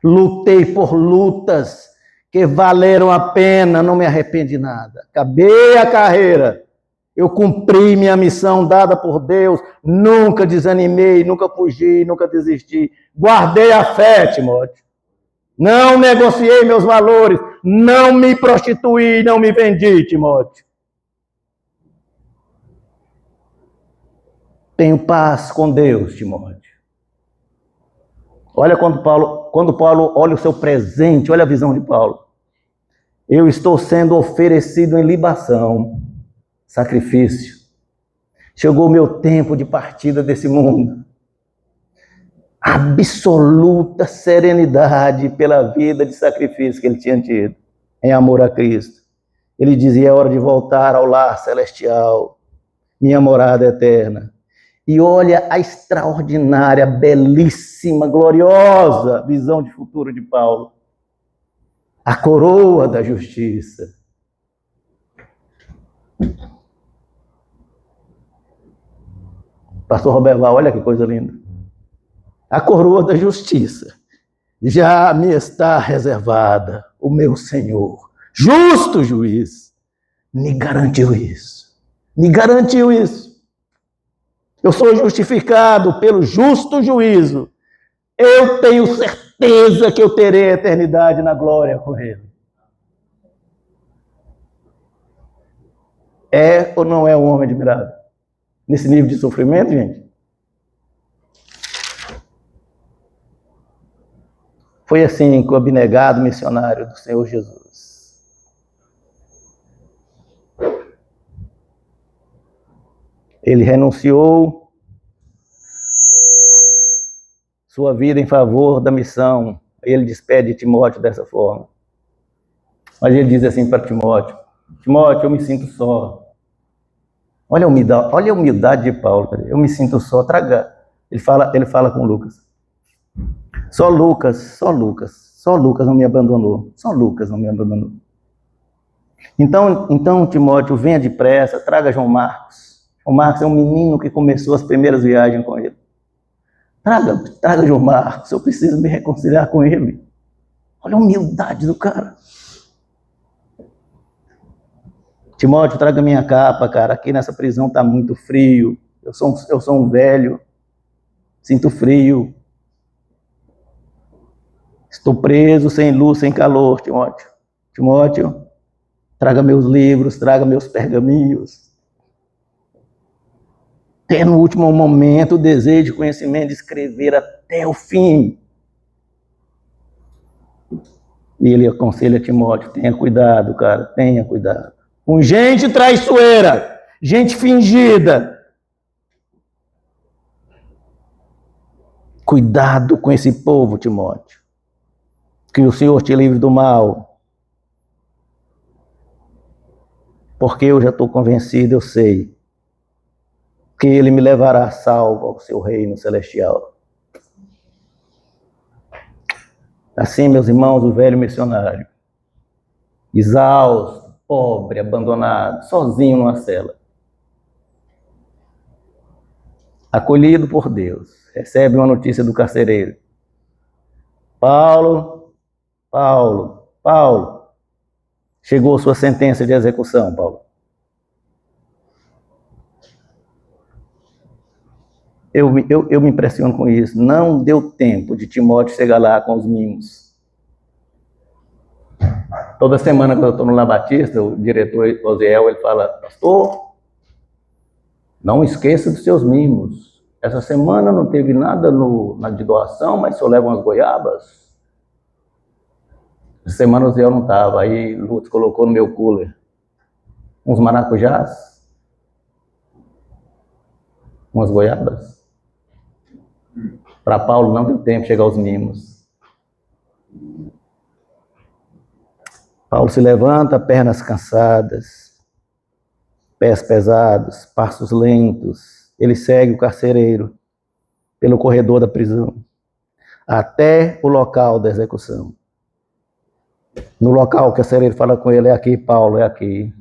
A: Lutei por lutas que valeram a pena, não me arrependi de nada. Acabei a carreira. Eu cumpri minha missão dada por Deus. Nunca desanimei, nunca fugi, nunca desisti. Guardei a fé, Timóteo. Não negociei meus valores. Não me prostituí, não me vendi, Timóteo. Tenho paz com Deus, Timóteo. Olha quando Paulo olha o seu presente, olha a visão de Paulo. Eu estou sendo oferecido em libação, sacrifício. Chegou o meu tempo de partida desse mundo. Absoluta serenidade pela vida de sacrifício que ele tinha tido, em amor a Cristo. Ele dizia, é hora de voltar ao lar celestial, minha morada eterna. E olha a extraordinária, belíssima, gloriosa visão de futuro de Paulo. A coroa da justiça. Pastor Roberval, olha que coisa linda. A coroa da justiça já me está reservada, o meu Senhor, justo juiz, me garantiu isso. Me garantiu isso. Eu sou justificado pelo justo juízo. Eu tenho certeza que eu terei a eternidade na glória com Ele. É ou não é um homem admirável? Nesse nível de sofrimento, gente? Foi assim com o abnegado missionário do Senhor Jesus. Ele renunciou sua vida em favor da missão. Ele despede Timóteo dessa forma. Mas ele diz assim para Timóteo, Timóteo, eu me sinto só. Olha a humildade de Paulo. Eu me sinto só. Traga. Ele fala com Lucas. Só Lucas não me abandonou. Só Lucas não me abandonou. Então, Timóteo, venha depressa, traga João Marcos. João Marcos é um menino que começou as primeiras viagens com ele. Traga João Marcos, eu preciso me reconciliar com ele. Olha a humildade do cara. Timóteo, traga minha capa, cara. Aqui nessa prisão está muito frio. Eu sou um velho. Sinto frio. Estou preso, sem luz, sem calor, Timóteo. Timóteo, traga meus livros, traga meus pergaminhos. Tenha no último momento o desejo de conhecimento, de escrever até o fim. E ele aconselha Timóteo, tenha cuidado, cara, tenha cuidado. Com gente traiçoeira, gente fingida. Cuidado com esse povo, Timóteo. Que o Senhor te livre do mal. Porque eu já estou convencido, eu sei, que Ele me levará salvo ao seu reino celestial. Assim, meus irmãos, o velho missionário, exausto, pobre, abandonado, sozinho numa cela, acolhido por Deus, recebe uma notícia do carcereiro. Paulo, chegou sua sentença de execução, Paulo. Eu me impressiono com isso. Não deu tempo de Timóteo chegar lá com os mimos. Toda semana, quando eu estou no La Batista, o diretor Osiel, ele fala, pastor, não esqueça dos seus mimos. Essa semana não teve nada de doação, mas só leva umas goiabas. Essa semana o Osiel não estava, aí Lutz colocou no meu cooler uns maracujás, umas goiabas. Para Paulo não deu tempo de chegar aos mimos. Paulo se levanta, pernas cansadas, pés pesados, passos lentos. Ele segue o carcereiro pelo corredor da prisão, até o local da execução. No local, o carcereiro fala com ele, é aqui, Paulo, é aqui.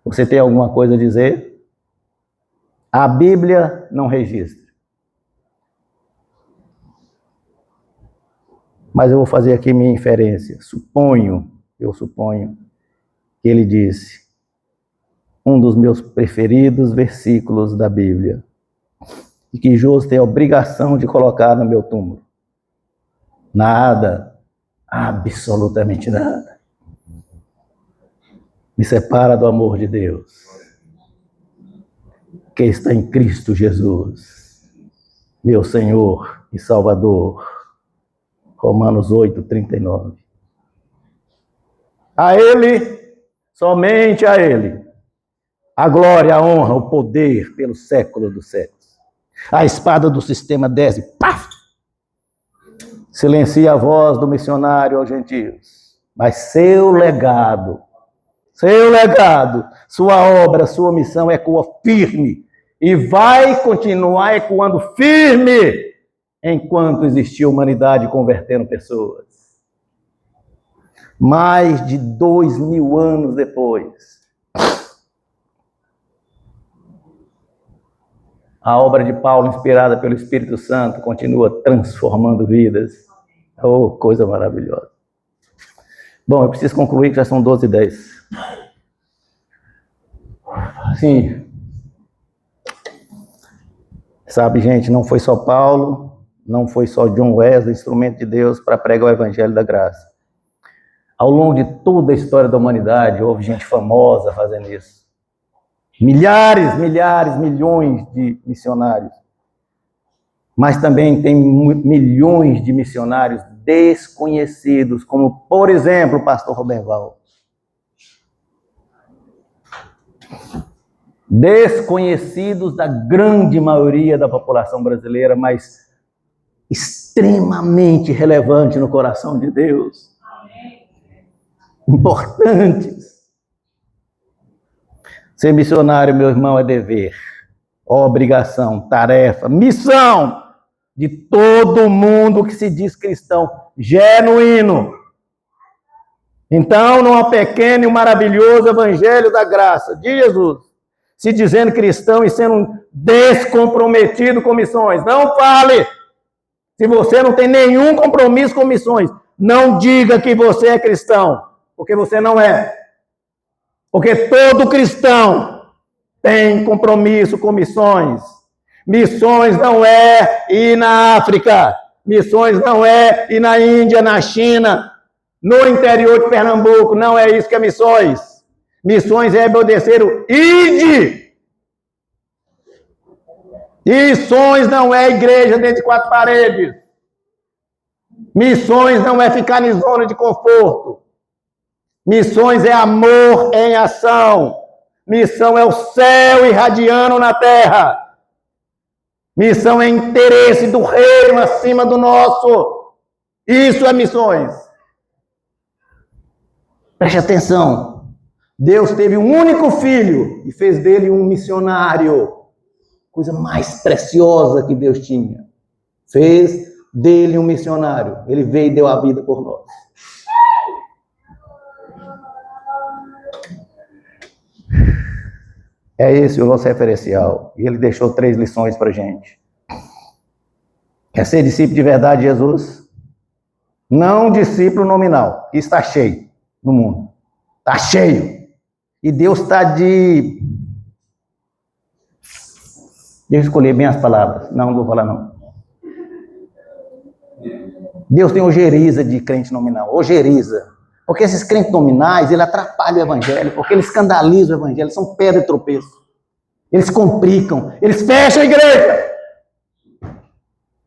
A: Você tem alguma coisa a dizer? A Bíblia não registra. Mas eu vou fazer aqui minha inferência. Eu suponho que ele disse um dos meus preferidos versículos da Bíblia, e que Josi tem a obrigação de colocar no meu túmulo. Nada, absolutamente nada, me separa do amor de Deus, que está em Cristo Jesus, meu Senhor e Salvador. Romanos 8:39. A Ele, somente a Ele, a glória, a honra, o poder pelos séculos dos séculos. A espada do sistema desce, paf! Silencia a voz do missionário aos gentios. Mas seu legado, sua obra, sua missão ecoa firme e vai continuar ecoando firme enquanto existir humanidade convertendo pessoas. Mais de 2000 anos depois, a obra de Paulo, inspirada pelo Espírito Santo, continua transformando vidas. Oh, coisa maravilhosa. Bom, eu preciso concluir, que já são 12:10. Sim. Sabe, gente, não foi só Paulo, não foi só John Wesley, instrumento de Deus para pregar o Evangelho da Graça. Ao longo de toda a história da humanidade, houve gente famosa fazendo isso. Milhares, milhões de missionários. Mas também tem milhões de missionários desconhecidos, como, por exemplo, o pastor Roberval. Desconhecidos da grande maioria da população brasileira, mas extremamente relevante no coração de Deus. Importantes. Ser missionário, meu irmão, é dever, obrigação, tarefa, missão de todo mundo que se diz cristão genuíno. Então, num pequeno e maravilhoso evangelho da graça de Jesus, se dizendo cristão e sendo descomprometido com missões, não fale. Se você não tem nenhum compromisso com missões, não diga que você é cristão, porque você não é. Porque todo cristão tem compromisso com missões. Missões não é ir na África. Missões não é ir na Índia, na China, no interior de Pernambuco. Não é isso que é missões. Missões é obedecer o ide. Missões não é igreja dentro de quatro paredes. Missões não é ficar em zona de conforto. Missões é amor em ação. Missão é o céu irradiando na terra. Missão é interesse do reino acima do nosso. Isso é missões. Preste atenção. Deus teve um único filho e fez dele um missionário. Coisa mais preciosa que Deus tinha. Fez dele um missionário. Ele veio e deu a vida por nós. É esse o nosso referencial. E ele deixou 3 lições para a gente. Quer ser discípulo de verdade de Jesus? Não discípulo nominal. Isso está cheio no mundo. Está cheio. E Deus está de... Deixa eu escolher bem as palavras. Não vou falar não. Deus tem ojeriza de crente nominal. Ojeriza. Porque esses crentes nominais, ele atrapalham o evangelho, porque eles escandalizam o evangelho, são pedra de tropeço. Eles complicam, eles fecham a igreja.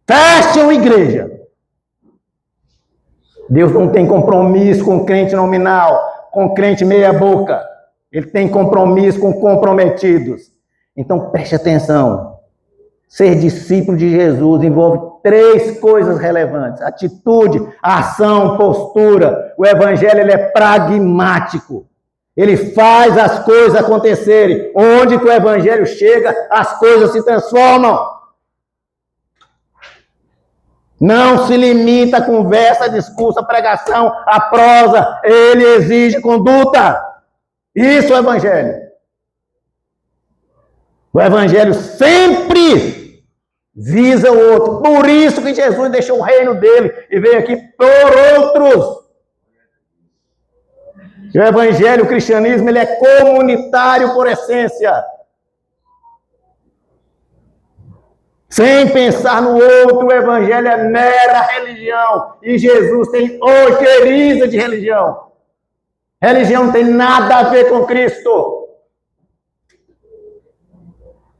A: Fecham a igreja. Deus não tem compromisso com crente nominal, com crente meia boca. Ele tem compromisso com comprometidos. Então preste atenção. Ser discípulo de Jesus envolve 3 coisas relevantes: atitude, ação, postura. O evangelho ele é pragmático. Ele faz as coisas acontecerem. Onde que o evangelho chega, as coisas se transformam. Não se limita a conversa, a discurso, a pregação, a prosa. Ele exige conduta. Isso é o evangelho. O evangelho sempre visa o outro. Por isso que Jesus deixou o reino dele e veio aqui por outros. E o evangelho, o cristianismo, ele é comunitário por essência. Sem pensar no outro, o evangelho é mera religião. E Jesus tem ojeriza de religião. Religião não tem nada a ver com Cristo.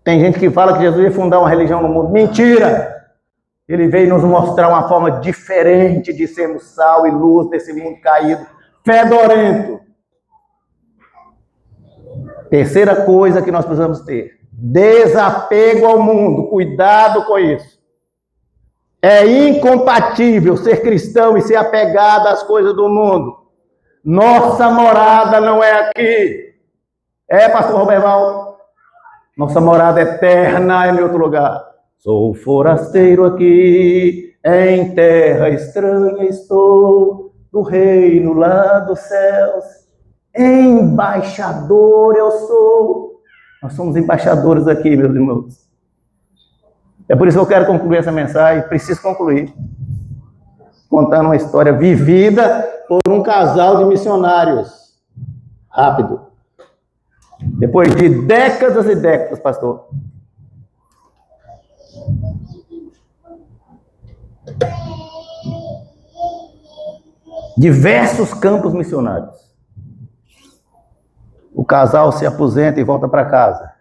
A: Tem gente que fala que Jesus ia fundar uma religião no mundo. Mentira! Ele veio nos mostrar uma forma diferente de sermos sal e luz desse mundo caído, fedorento. Terceira coisa que nós precisamos ter: desapego ao mundo. Cuidado com isso. É incompatível ser cristão e ser apegado às coisas do mundo. Nossa morada não é aqui. É, pastor Roberval? Nossa morada eterna é em outro lugar. Sou forasteiro aqui, em terra estranha estou, do reino lá dos céus. Embaixador eu sou. Nós somos embaixadores aqui, meus irmãos. É por isso que eu quero concluir essa mensagem. Preciso concluir contando uma história vivida por um casal de missionários. Rápido. Depois de décadas e décadas, pastor. Diversos campos missionários. O casal se aposenta e volta para casa.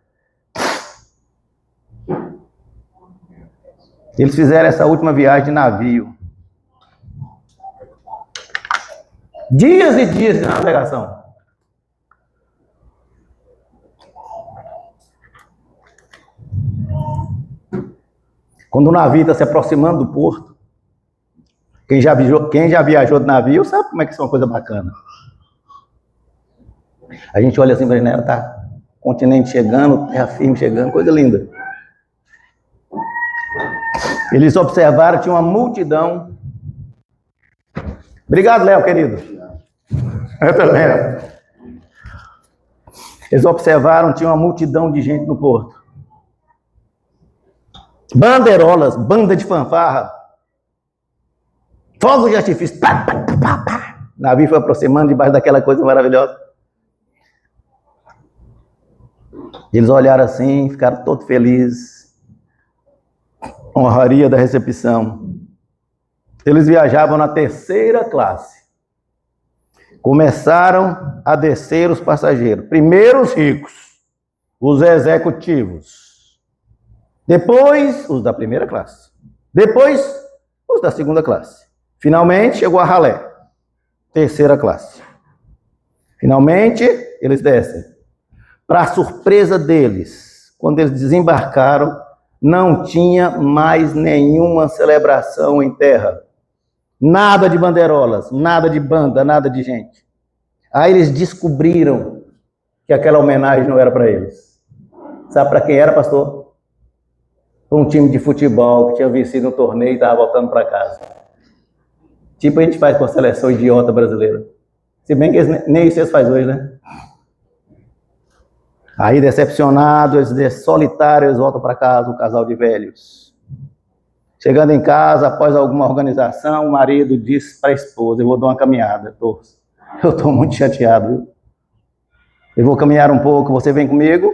A: Eles fizeram essa última viagem de navio. Dias e dias de navegação. Quando o navio está se aproximando do porto, quem já viajou de navio sabe como é que isso é uma coisa bacana. A gente olha assim para ele, tá continente chegando, terra firme chegando, coisa linda. Eles observaram, tinha uma multidão. Obrigado, Léo, querido. Eu também. Eles observaram, tinha uma multidão de gente no porto. Bandeirolas, banda de fanfarra, fogos de artifício. Pá, pá, pá, pá. O navio foi aproximando debaixo daquela coisa maravilhosa. Eles olharam assim, ficaram todos felizes. Honraria da recepção. Eles viajavam na 3ª classe. Começaram a descer os passageiros. Primeiro os ricos, os executivos. Depois os da 1ª classe. Depois os da 2ª classe. Finalmente chegou a ralé, 3ª classe. Finalmente eles descem. Para surpresa deles, quando eles desembarcaram, não tinha mais nenhuma celebração em terra. Nada de bandeirolas, nada de banda, nada de gente. Aí eles descobriram que aquela homenagem não era para eles. Sabe para quem era, pastor? Para um time de futebol que tinha vencido um torneio e estava voltando para casa. Tipo a gente faz com a seleção idiota brasileira. Se bem que nem isso eles fazem hoje, né? Aí, decepcionados, solitários, voltam para casa, o casal de velhos. Chegando em casa, após alguma organização, o marido diz para a esposa: eu vou dar uma caminhada. Eu estou muito chateado, viu? Eu vou caminhar um pouco, você vem comigo?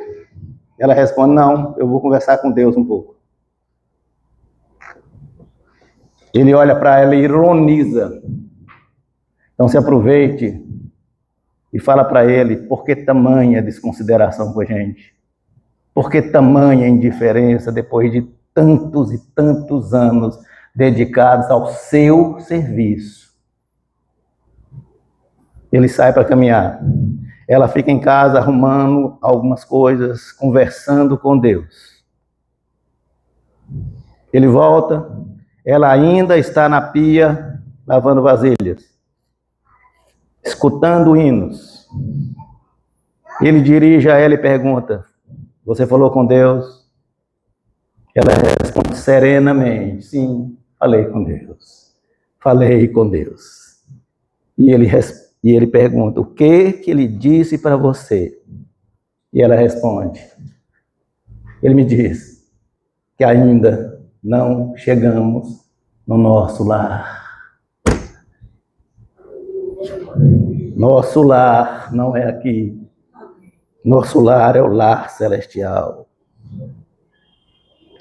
A: Ela responde: não, eu vou conversar com Deus um pouco. Ele olha para ela e ironiza. Então se aproveite e fala para ele: por que tamanha desconsideração com a gente? Por que tamanha indiferença depois de tantos e tantos anos dedicados ao seu serviço? Ele sai para caminhar. Ela fica em casa arrumando algumas coisas, conversando com Deus. Ele volta, ela ainda está na pia lavando vasilhas, escutando hinos. Ele dirige a ela e pergunta: você falou com Deus? Ela responde serenamente: sim, falei com Deus. Falei com Deus. E ele pergunta: o que ele disse para você? E ela responde: ele me diz que ainda não chegamos no nosso lar. Nosso lar não é aqui. Nosso lar é o lar celestial.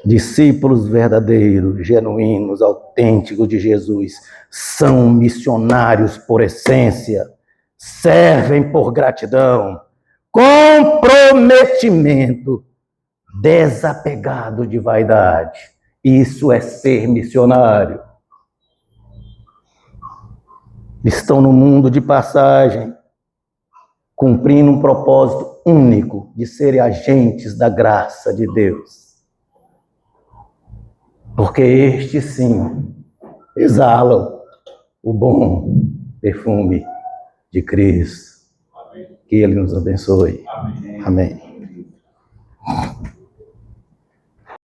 A: Discípulos verdadeiros, genuínos, autênticos de Jesus são missionários por essência, servem por gratidão, comprometimento, desapegado de vaidade. Isso é ser missionário. Estão no mundo de passagem, cumprindo um propósito único de serem agentes da graça de Deus. Porque estes, sim, exalam o bom perfume de Cristo. Que Ele nos abençoe. Amém.